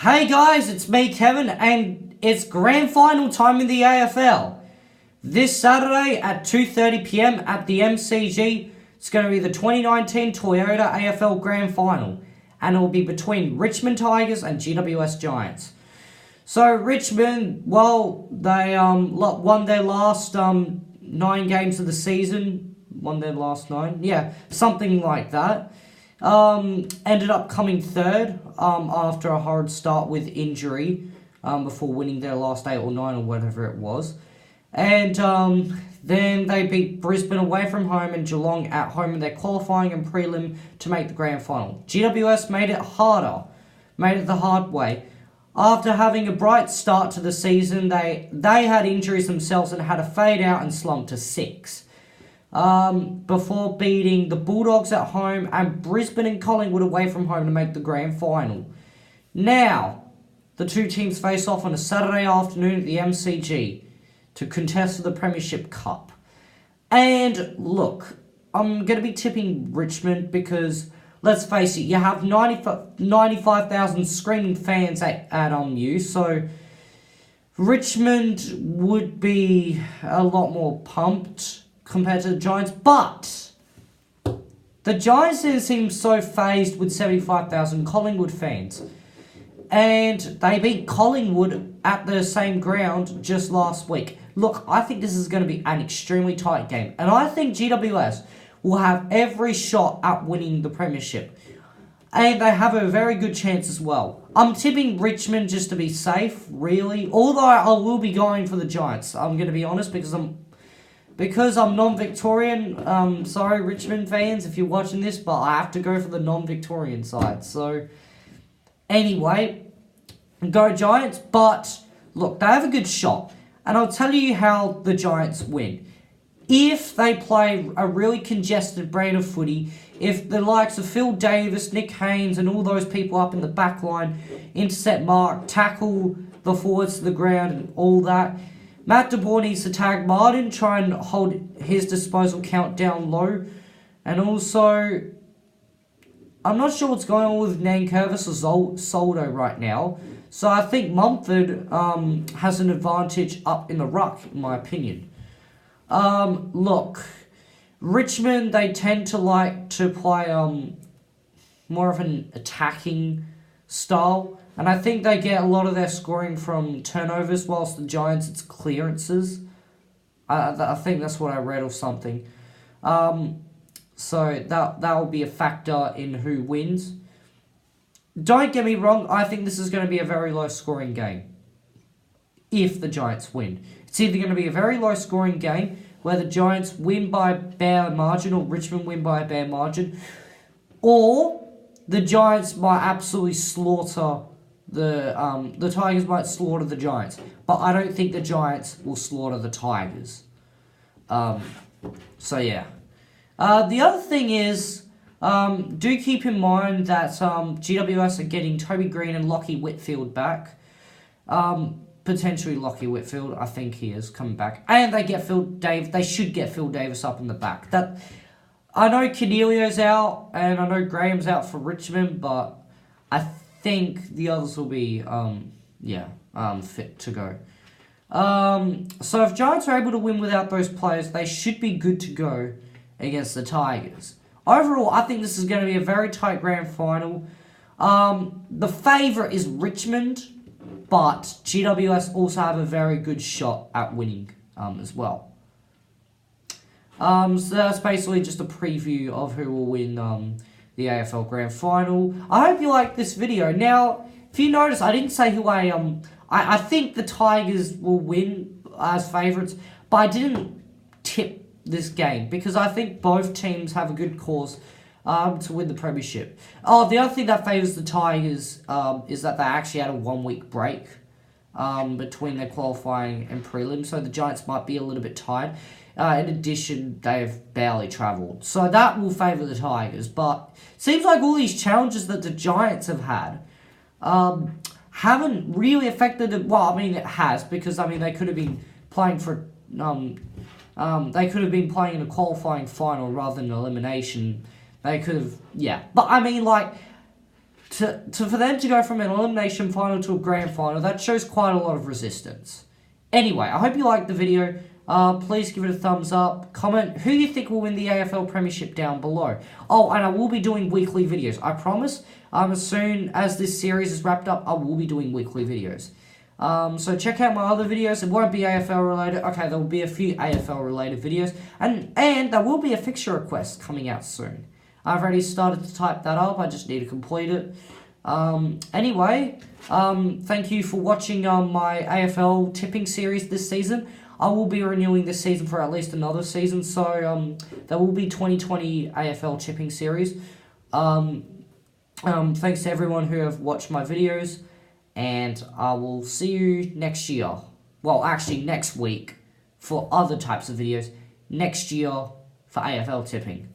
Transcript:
Hey guys, it's me Kevin and it's grand final time in the AFL. This Saturday at 2:30 PM at the MCG, it's going to be the 2019 Toyota AFL Grand Final and it will be between Richmond Tigers and GWS Giants. So Richmond, well, they won their last 9 games of the season. Won their last 9? Yeah, something like that. Ended up coming third after a hard start with injury before winning their last 8 or 9 or whatever it was. And then they beat Brisbane away from home and Geelong at home in their qualifying and prelim to make the grand final. GWS made it harder, made it the hard way. After having a bright start to the season, they had injuries themselves and had to fade out and slump to 6. Before beating the Bulldogs at home and Brisbane and Collingwood away from home to make the grand final. Now, the two teams face off on a Saturday afternoon at the MCG to contest for the Premiership Cup. And look, I'm going to be tipping Richmond because, let's face it, you have 95,000 screaming fans at you, so Richmond would be a lot more pumped compared to the Giants, but the Giants didn't seem so phased with 75,000 Collingwood fans. And they beat Collingwood at the same ground just last week. Look, I think this is going to be an extremely tight game. And I think GWS will have every shot at winning the Premiership. And they have a very good chance as well. I'm tipping Richmond just to be safe, really. Although I will be going for the Giants, I'm going to be honest, because I'm non-Victorian. Sorry, Richmond fans, if you're watching this, but I have to go for the non-Victorian side. So, anyway, go Giants. But, look, they have a good shot. And I'll tell you how the Giants win. If they play a really congested brand of footy, if the likes of Phil Davis, Nick Haynes, and all those people up in the back line intercept mark, tackle the forwards to the ground, and all that, Matt DeBoer needs to tag Martin, try and hold his disposal count down low. And also, I'm not sure what's going on with Nankervis or Soldo right now. So I think Mumford has an advantage up in the ruck, in my opinion. Look, Richmond, they tend to like to play more of an attacking style. And I think they get a lot of their scoring from turnovers, whilst the Giants, it's clearances. I think that's what I read or something. So that will be a factor in who wins. Don't get me wrong, I think this is going to be a very low-scoring game. If the Giants win. It's either going to be a very low-scoring game, where the Giants win by a bare margin, or Richmond win by a bare margin, or the Giants might absolutely slaughter the Tigers might slaughter the Giants, but I don't think the Giants will slaughter the Tigers. So yeah. The other thing is, do keep in mind that GWS are getting Toby Green and Lockie Whitfield back. Potentially Lockie Whitfield, I think he is coming back, and they should get Phil Davis up in the back. That I know Cornelio's out, and I know Graham's out for Richmond, but I think the others will be fit to go. So if Giants are able to win without those players, they should be good to go against the Tigers. Overall, I think this is going to be a very tight grand final. The favourite is Richmond, but GWS also have a very good shot at winning as well. So that's basically just a preview of who will win the AFL Grand Final. I hope you like this video. Now, if you notice, I didn't say who I think the Tigers will win as favourites, but I didn't tip this game because I think both teams have a good cause to win the Premiership. Oh, the other thing that favours the Tigers is that they actually had a 1-week break between their qualifying and prelim, so the Giants might be a little bit tired. In addition, they've barely travelled. So that will favour the Tigers. But it seems like all these challenges that the Giants have had haven't really affected it. Well, I mean, it has, because, they could have been playing for... they could have been playing in a qualifying final rather than elimination. They could have... Yeah. But, for them to go from an elimination final to a grand final, that shows quite a lot of resistance. Anyway, I hope you liked the video. Please give it a thumbs up. Comment who you think will win the AFL Premiership down below. Oh, and I will be doing weekly videos. I promise. As soon as this series is wrapped up, I will be doing weekly videos. So check out my other videos. It won't be AFL related. Okay, there will be a few AFL related videos. And there will be a fixture request coming out soon. I've already started to type that up. I just need to complete it. Anyway, thank you for watching my AFL tipping series this season. I will be renewing this season for at least another season. So there will be 2020 AFL tipping series. Thanks to everyone who have watched my videos. And I will see you next year. Well, actually next week for other types of videos. Next year for AFL tipping.